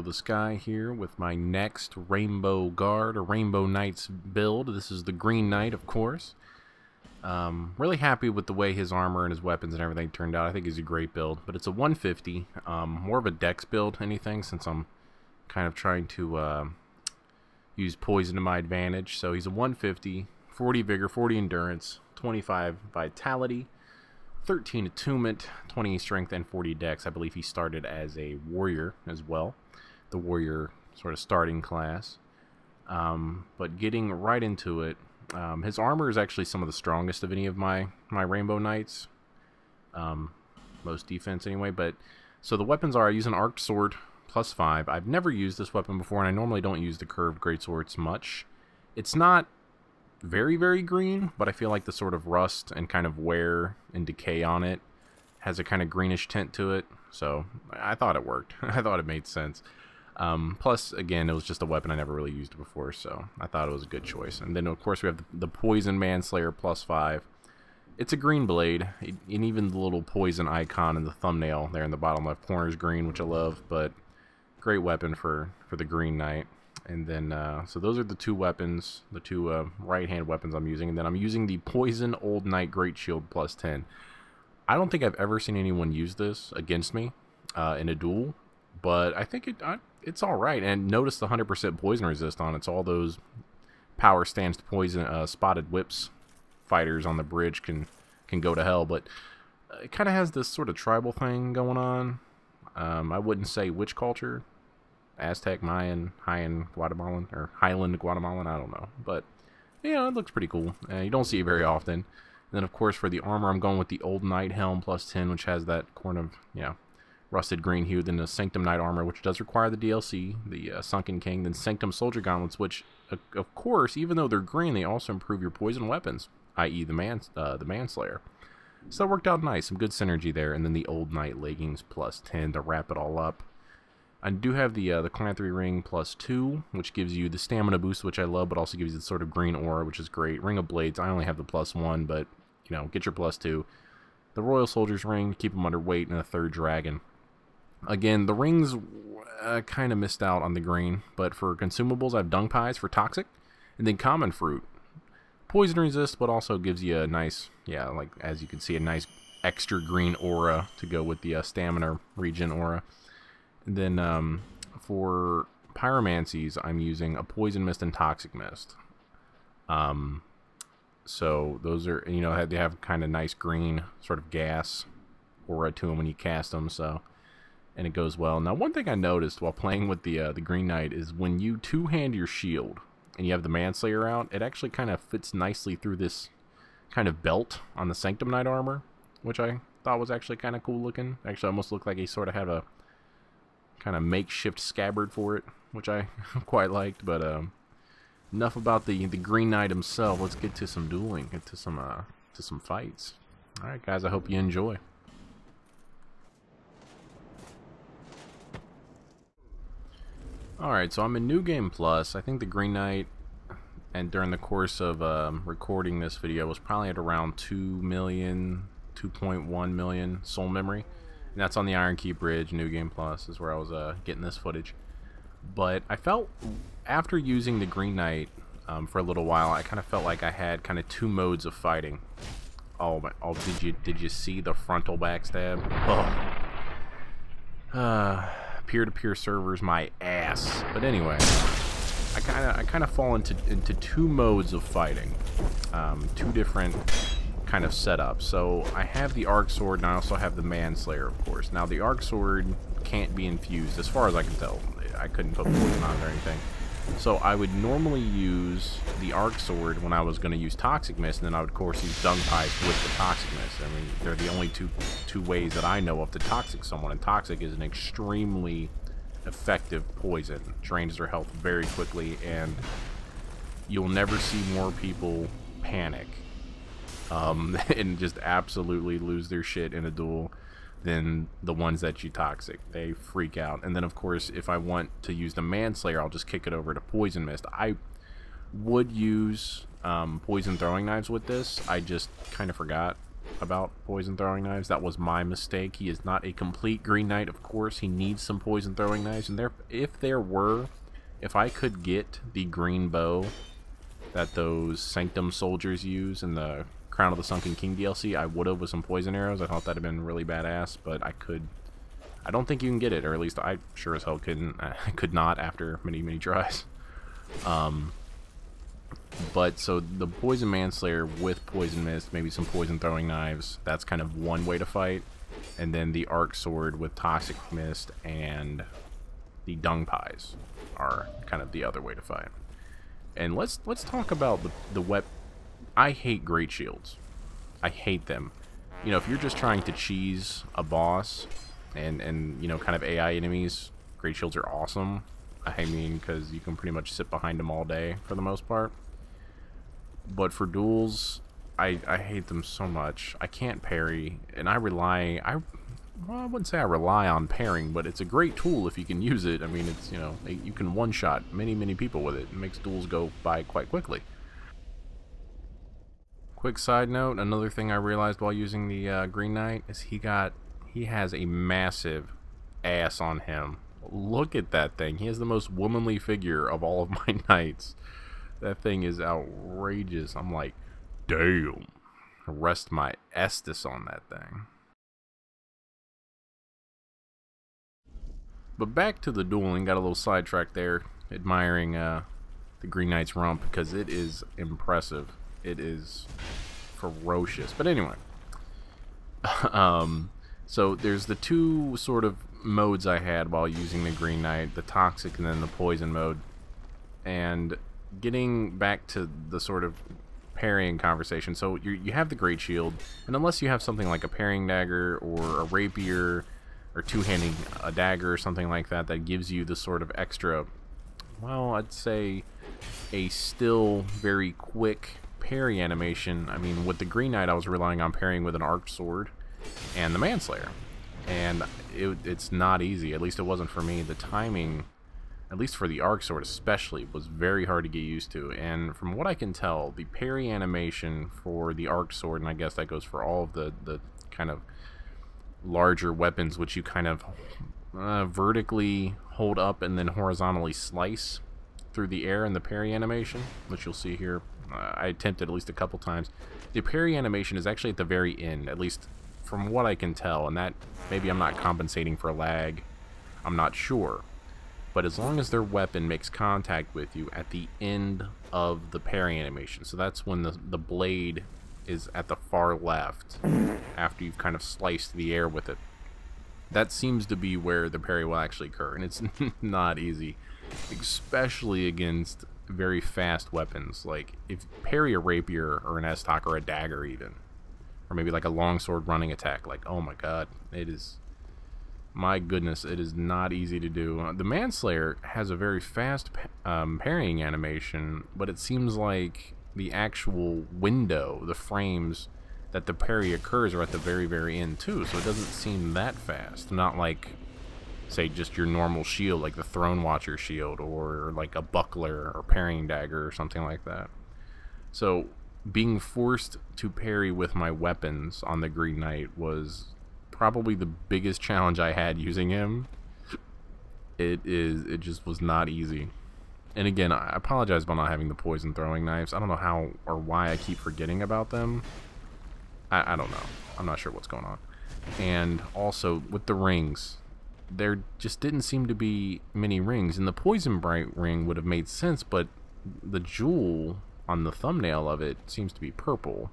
the Sky here with my next Rainbow Guard or Rainbow Knights build. This is the Green Knight, of course. Really happy with the way his armor and his weapons and everything turned out. I think he's a great build, but it's a 150. More of a dex build, anything, since I'm kind of trying to use poison to my advantage. So he's a 150, 40 vigor, 40 endurance, 25 vitality, 13 attunement, 20 strength, and 40 dex. I believe he started as a warrior as well, the warrior sort of starting class. But getting right into it, his armor is actually some of the strongest of any of my Rainbow Knights. Most defense anyway. But so the weapons are, I use an arced sword plus 5. I've never used this weapon before, and I normally don't use the curved greatswords much. It's not very, very green, but I feel like the sort of rust and kind of wear and decay on it has a kind of greenish tint to it, so I thought it worked. I thought it made sense. Plus, again, it was just a weapon I never really used before, so I thought it was a good choice. And then, of course, we have the Poison Manslayer plus 5. It's a green blade, and even the little poison icon in the thumbnail there in the bottom left corner is green, which I love, but great weapon for the Green Knight. And then, so those are the two weapons, the two right-hand weapons I'm using. And then I'm using the Poison Old Knight Great Shield plus 10. I don't think I've ever seen anyone use this against me in a duel, but I think it's all right. And notice the 100% poison resist on it. So all those power stance poison spotted whips fighters on the bridge can go to hell. But it kind of has this sort of tribal thing going on. I wouldn't say which culture. Aztec, Mayan, Guatemalan, or Highland Guatemalan, I don't know. But, yeah, it looks pretty cool. You don't see it very often. And then, of course, for the armor, I'm going with the Old Knight Helm plus 10, which has that kind of, rusted green hue. Then the Sanctum Knight armor, which does require the DLC, the Sunken King. Then Sanctum Soldier Gauntlets, which, of course, even though they're green, they also improve your poison weapons, i.e. the Manslayer. So it worked out nice. Some good synergy there. And then the Old Knight Leggings plus 10 to wrap it all up. I do have the Clanthry Ring plus 2, which gives you the stamina boost, which I love, but also gives you the sort of green aura, which is great. Ring of Blades, I only have the plus 1, but, get your plus 2. The Royal Soldier's Ring, keep them under weight, and a third dragon. Again, the rings kind of missed out on the green, but for consumables, I have Dung Pies for Toxic, and then Common Fruit. Poison resist, but also gives you a nice, like, as you can see, a nice extra green aura to go with the stamina regen aura. And then for pyromancies, I'm using a Poison Mist and Toxic Mist. So those are, they have kind of nice green sort of gas aura to them when you cast them. So, and it goes well. Now, one thing I noticed while playing with the Green Knight is when you two-hand your shield and you have the Manslayer out, it actually kind of fits nicely through this kind of belt on the Sanctum Knight armor, which I thought was actually kind of cool looking. Actually, almost looked like he sort of had a kind of makeshift scabbard for it, which I quite liked. But enough about the Green Knight himself. Let's get to some dueling, get to some fights. All right, guys, I hope you enjoy. All right, so I'm in New Game Plus. I think the Green Knight, and during the course of recording this video, was probably at around 2 million, 2.1 million soul memory. And that's on the Iron Key Bridge, New Game Plus, is where I was getting this footage. But I felt, after using the Green Knight for a little while, I kind of felt like I had kind of two modes of fighting. Oh, did you see the frontal backstab? Oh. Peer-to-peer servers, my ass. But anyway, I kind of fall into two modes of fighting. Two different kind of setup. So I have the Arc Sword and I also have the Manslayer, of course. Now the Arc Sword can't be infused, as far as I can tell. I couldn't put poison on it or anything. So I would normally use the Arc Sword when I was going to use Toxic Mist, and then I would, of course, use Dung Pies with the Toxic Mist. I mean, they're the only two ways that I know of to Toxic someone, and Toxic is an extremely effective poison. Drains their health very quickly, and you'll never see more people panic and just absolutely lose their shit in a duel than the ones that you Toxic. They freak out. And then, of course, if I want to use the Manslayer, I'll just kick it over to Poison Mist. I would use poison throwing knives with this. I just kind of forgot about poison throwing knives. That was my mistake. He is not a complete green knight, of course. He needs some poison throwing knives, and if I could get the green bow that those Sanctum soldiers use in the Crown of the Sunken King DLC, I would have with some poison arrows. I thought that'd have been really badass, but I don't think you can get it, or at least I sure as hell could not after many tries. But so the Poison Manslayer with Poison Mist, maybe some poison throwing knives, that's kind of one way to fight. And then the Arc Sword with Toxic Mist and the Dung Pies are kind of the other way to fight. And let's talk about the weapon. I hate Great Shields. I hate them. You know, if you're just trying to cheese a boss and you know, kind of AI enemies, Great Shields are awesome. I mean, because you can pretty much sit behind them all day for the most part. But for duels, I hate them so much. I can't parry, and well, I wouldn't say I rely on parrying, but it's a great tool if you can use it. I mean, it's, you know, you can one-shot many people with it. It makes duels go by quite quickly. Quick side note, another thing I realized while using the Green Knight is he has a massive ass on him. Look at that thing. He has the most womanly figure of all of my knights. That thing is outrageous. I'm like, damn. Rest my Estus on that thing. But back to the dueling. Got a little sidetracked there, admiring the Green Knight's rump because it is impressive. It is ferocious. But anyway, so there's the two sort of modes I had while using the Green Knight, the Toxic and then the Poison mode. And getting back to the sort of parrying conversation, so you have the Great Shield, and unless you have something like a parrying dagger or a rapier or two-handing a dagger or something like that that gives you the sort of extra, well, I'd say a still very quick parry animation. I mean, with the Green Knight I was relying on parrying with an arc sword and the Manslayer, and it's not easy. At least it wasn't for me. The timing, at least for the arc sword especially, was very hard to get used to. And from what I can tell, the parry animation for the arc sword, and I guess that goes for all of the kind of larger weapons, which you kind of vertically hold up and then horizontally slice through the air in the parry animation, which you'll see here. I attempted at least a couple times. The parry animation is actually at the very end, at least from what I can tell, and that maybe I'm not compensating for lag, I'm not sure. But as long as their weapon makes contact with you at the end of the parry animation, so that's when the blade is at the far left after you've kind of sliced the air with it, that seems to be where the parry will actually occur. And it's not easy, especially against very fast weapons. Like if parry a rapier or an S-Talk or a dagger even, or maybe like a longsword running attack, like, oh my god, it is, my goodness, it is not easy to do. The Manslayer has a very fast parrying animation, but it seems like the actual window, the frames that the parry occurs, are at the very end too, so it doesn't seem that fast. Not like, say, just your normal shield, like the Throne Watcher shield, or like a buckler or parrying dagger or something like that. So being forced to parry with my weapons on the Green Knight was probably the biggest challenge I had using him. It just was not easy. And again, I apologize about not having the poison throwing knives. I don't know how or why I keep forgetting about them. I don't know. I'm not sure what's going on. And also with the rings, there just didn't seem to be many rings. And the Poison Bright ring would have made sense, but the jewel on the thumbnail of it seems to be purple.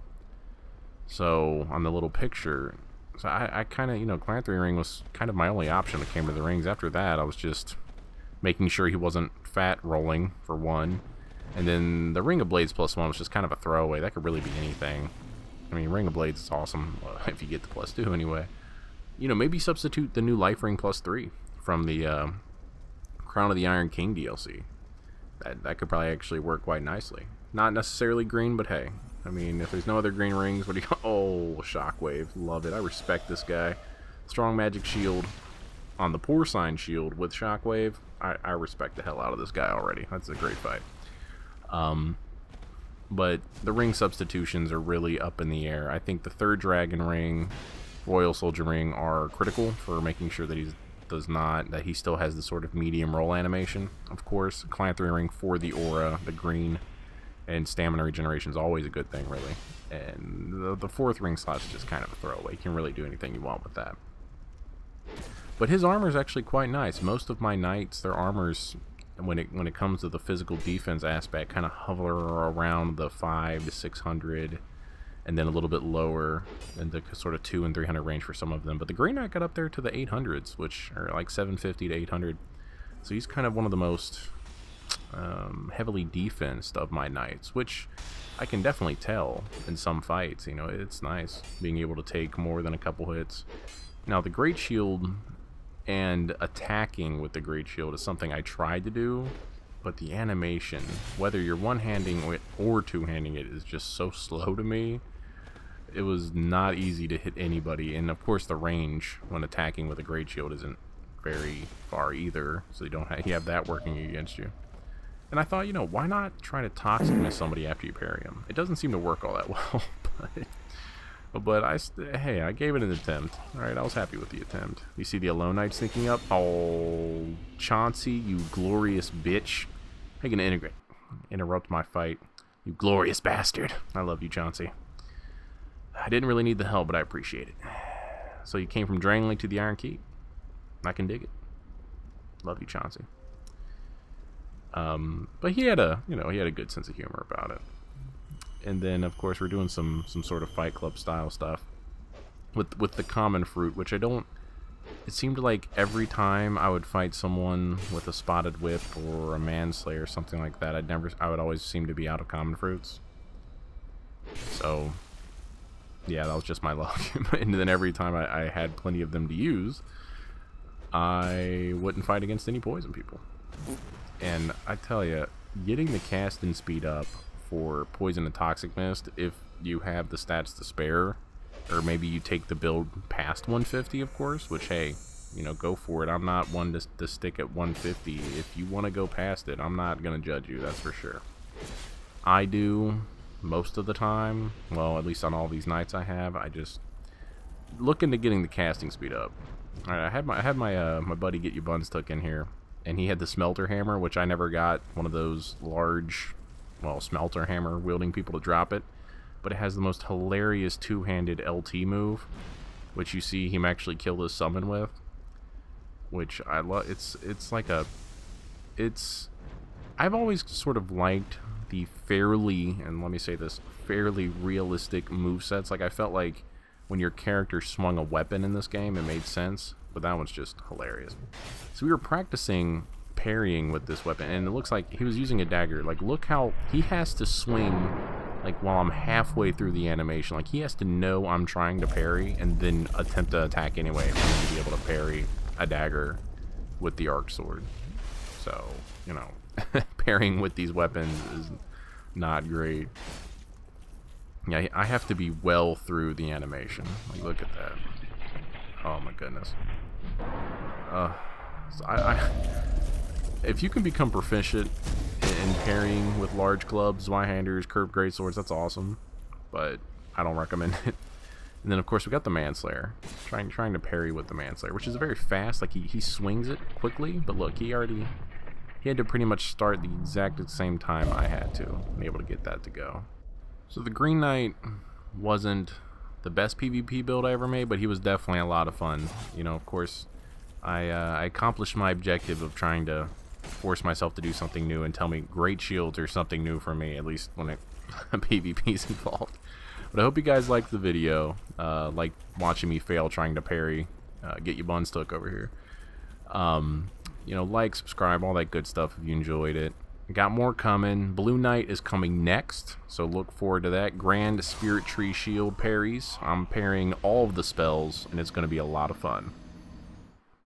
So on the little picture, so I kind of, you know, Clanthry ring was kind of my only option when it came to the rings. After that, I was just making sure he wasn't fat rolling, for one. And then the Ring of Blades +1 was just kind of a throwaway. That could really be anything. I mean, Ring of Blades is awesome, if you get the +2 anyway. You know, maybe substitute the new Life Ring +3 from the Crown of the Iron King DLC. That could probably actually work quite nicely. Not necessarily green, but hey. I mean, if there's no other green rings, what do you... Oh, Shockwave. Love it. I respect this guy. Strong Magic Shield on the Porcine Shield with Shockwave. I respect the hell out of this guy already. That's a great fight. But the ring substitutions are really up in the air. I think the 3rd Dragon Ring, Royal Soldier Ring are critical for making sure that he still has the sort of medium roll animation. Of course, Calanthropy Ring for the aura, the green, and stamina regeneration is always a good thing, really. And the 4th ring slot's just kind of a throwaway. You can really do anything you want with that. But his armor is actually quite nice. Most of my knights, their armors, when it comes to the physical defense aspect, kind of hover around the 500 to 600, and then a little bit lower in the sort of 200 and 300 range for some of them. But the Green Knight got up there to the 800s, which are like 750 to 800. So he's kind of one of the most heavily defensed of my knights, which I can definitely tell in some fights. You know, it's nice being able to take more than a couple hits. Now, the Great Shield and attacking with the Great Shield is something I tried to do, but the animation, whether you're one-handing it or two-handing it, is just so slow to me. It was not easy to hit anybody, and of course the range when attacking with a Great Shield isn't very far either, so you have that working against you. And I thought, you know, why not try to toxic miss somebody after you parry him? It doesn't seem to work all that well, but hey, I gave it an attempt. Alright, I was happy with the attempt. You see the Alone Knight sneaking up? Oh, Chauncey, you glorious bitch. How you gonna interrupt my fight? You glorious bastard. I love you, Chauncey. I didn't really need the help, but I appreciate it. So you came from Drangling to the Iron Keep? I can dig it. Love you, Chauncey. But he had a good sense of humor about it. And then, of course, we're doing some sort of Fight Club style stuff with the common fruit, which I don't. It seemed like every time I would fight someone with a Spotted Whip or a Manslayer or something like that, I would always seem to be out of common fruits. So, yeah, that was just my luck. And then every time I had plenty of them to use, I wouldn't fight against any poison people. And I tell you, getting the casting speed up for Poison and Toxic Mist, if you have the stats to spare, or maybe you take the build past 150, of course, which, hey, you know, go for it. I'm not one to stick at 150. If you want to go past it, I'm not going to judge you, that's for sure. I do most of the time. Well, at least on all these nights I have. I just look into getting the casting speed up. All right, I had my buddy Get Your Buns Took in here, and he had the Smelter Hammer, which I never got one of those large, well, Smelter Hammer wielding people to drop it. But it has the most hilarious two-handed LT move, which you see him actually kill his summon with, which I love. I've always sort of liked the fairly, and let me say this, fairly realistic movesets. Like, I felt like when your character swung a weapon in this game, it made sense, but that one's just hilarious. So we were practicing parrying with this weapon, and it looks like he was using a dagger. Like, look how he has to swing, like, while I'm halfway through the animation. Like, he has to know I'm trying to parry and then attempt to attack anyway for me to be able to parry a dagger with the arc sword. So, you know, parrying with these weapons is not great. Yeah, I have to be well through the animation. Like, look at that. Oh my goodness. So if you can become proficient in parrying with large clubs, Zweihanders, curved greatswords, that's awesome. But I don't recommend it. And then, of course, we got the Manslayer. Trying to parry with the Manslayer, which is very fast. Like, he swings it quickly, but look, he had to pretty much start the exact same time I had to be able to get that to go. So the Green Knight wasn't the best PvP build I ever made, but he was definitely a lot of fun. You know, of course, I accomplished my objective of trying to force myself to do something new and tell me Great Shields are something new for me, at least when PvP is involved. But I hope you guys liked the video, like watching me fail trying to parry. Get Your Buns Took over here. You know, like, subscribe, all that good stuff if you enjoyed it. Got more coming. Blue Knight is coming next, so look forward to that. Grand Spirit Tree Shield parries. I'm parrying all of the spells, and it's going to be a lot of fun.